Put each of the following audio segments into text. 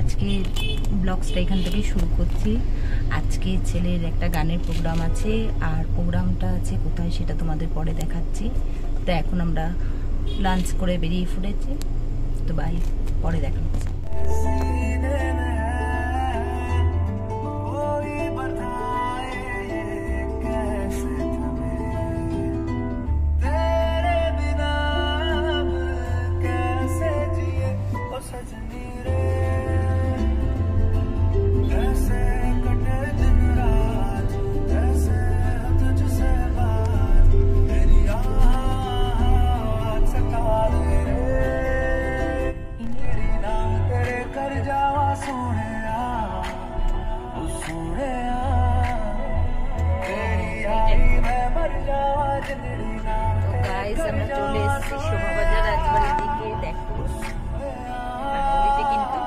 আজকে ব্লগসটা এখান থেকে শুরু করছি। আজকে ছেলের একটা গানের প্রোগ্রাম আছে, আর প্রোগ্রামটা আছে কোথায় সেটা তোমাদের পরে দেখাচ্ছি। তো এখন আমরা লাঞ্চ করে বেরিয়ে পড়েছি, তো বাই, পরে দেখাচ্ছি। চলে এসেছি শোভাবাজার রাজবাড়ির দিকে। দেখো নদীতে কিন্তু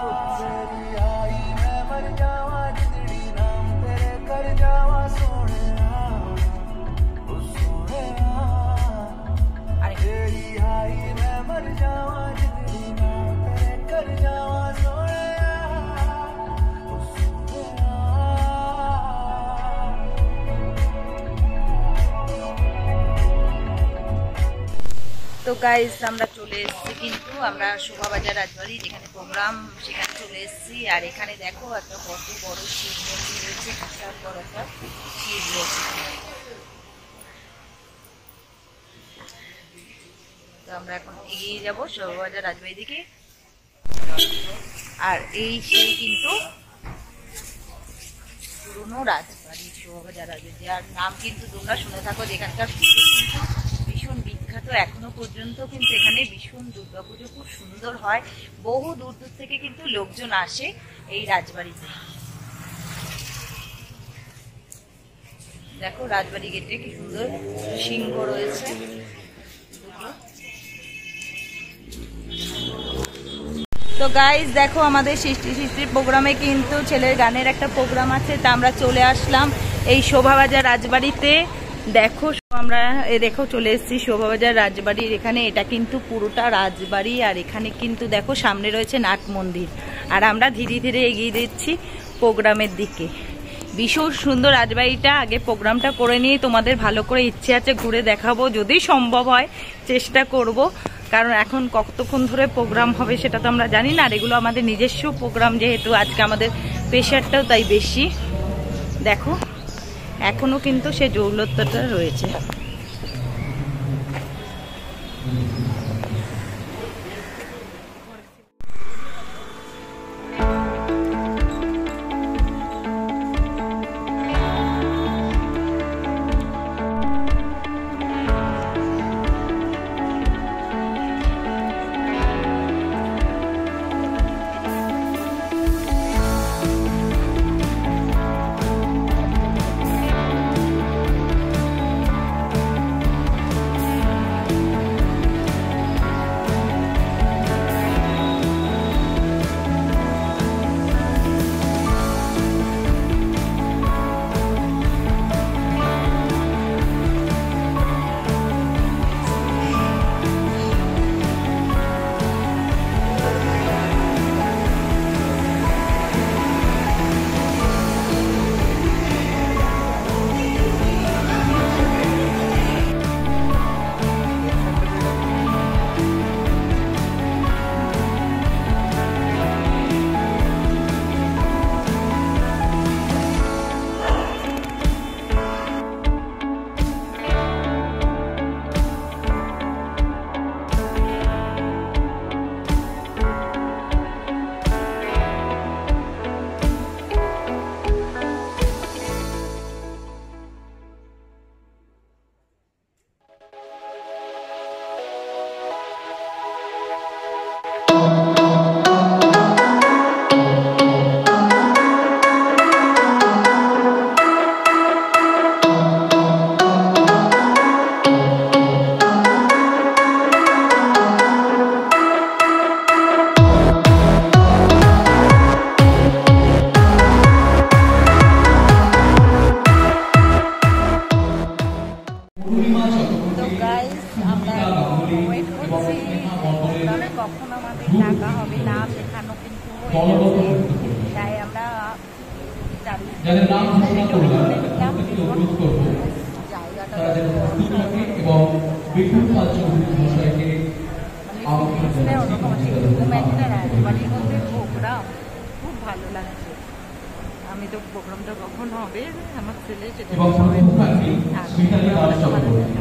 তো গাইস আমরা চলে এসেছি, কিন্তু আমরা শোভাবাজার রাজবাড়ি যেখানে প্রোগ্রাম সেখানে চলে এসেছি। আর এখানে দেখো একটা কত বড় শিব মন্দির রয়েছে, বিশাল বড় একটা শিব রয়েছে। তো আমরা এখন এগিয়ে যাব শোভাবাজার রাজবাড়ি দিকে। আর এই সেই কিন্তু পুরনো রাজবাড়ি শোভাবাজার রাজবাড়ি, যার নাম কিন্তু তোমরা শুনে থাকো। যেখানকার পুজো কিন্তু ভীষণ বিখ্যাত, এখনো পর্যন্ত কিন্তু এখানে ভীষণ দুর্গাপুজো খুব সুন্দর হয়। বহু দূর দূর থেকে কিন্তু লোকজন আসে এই রাজবাড়িতে। দেখো রাজবাড়ি গেটে কি সুন্দর সিংহ রয়েছে। তো গাইজ দেখো আমাদের সৃষ্টির প্রোগ্রামে কিন্তু ছেলের গানের একটা প্রোগ্রাম আছে, তা আমরা চলে আসলাম এই শোভাবাজার রাজবাড়িতে। দেখো আমরা দেখো চলে এসেছি শোভাবাজার রাজবাড়ির এখানে। এটা কিন্তু পুরোটা রাজবাড়ি, আর এখানে কিন্তু দেখো সামনে রয়েছে নাট মন্দির। আর আমরা ধীরে ধীরে এগিয়ে দিচ্ছি প্রোগ্রামের দিকে। ভীষণ সুন্দর রাজবাড়িটা। আগে প্রোগ্রামটা করে নিয়ে তোমাদের ভালো করে ইচ্ছে আছে ঘুরে দেখাবো, যদি সম্ভব হয় চেষ্টা করব, কারণ এখন কতক্ষণ ধরে প্রোগ্রাম হবে সেটা তো আমরা জানি না। আর এগুলো আমাদের নিজস্ব প্রোগ্রাম, যেহেতু আজকে আমাদের প্রেশারটাও তাই বেশি। দেখো এখনো কিন্তু সে জৌলত্যটা রয়েছে। যাদের নাম ঘোষণা করলাম তাদেরকে অনুরোধ করবো তারা যেন প্রস্তুত থাকে এবং বিপুল পাল চৌধুরী মহাশয়কে আমন্ত্রণ প্রোগ্রাম খুব ভালো লাগছে। আমি তো প্রোগ্রামটা কখন হবে আমার ছেলে সেটা এবং মিতালি দাস চক্রবর্তী।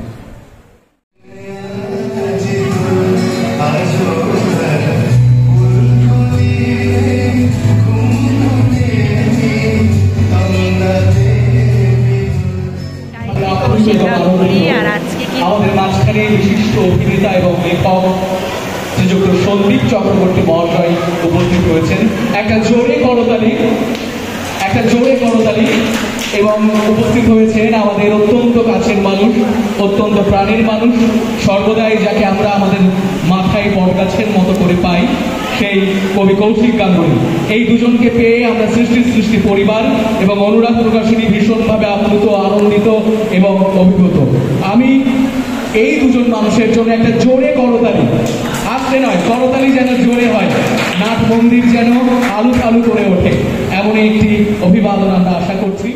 আমাদের মাঝখানে বিশিষ্ট অভিনেতা এবং লেখক শ্রীযুক্ত সন্দীপ চক্রবর্তী মহাশয় উপস্থিত হয়েছেন। একটা জোরে করতালি এবং উপস্থিত হয়েছেন আমাদের অত্যন্ত কাছের মানুষ, অত্যন্ত প্রাণের মানুষ, সর্বদাই যাকে আমরা আমাদের মাথায় বটগাছের মতো করে পাই, সেই কবি কৌশিক গাঙ্গুলী। এই দুজনকে পেয়ে আমরা সৃষ্টি পরিবার এবং অনুরাগ প্রকাশনী ভীষণভাবে আপ্লুত, আনন্দিত এবং অভিভূত। আমি এই দুজন মানুষের জন্য একটা জোরে করতালি, আসতে নয় করতালি যেন জোরে হয়, নাট মন্দির যেন আলু করে ওঠে, এমন একটি অভিবাদন আমরা আশা করছি।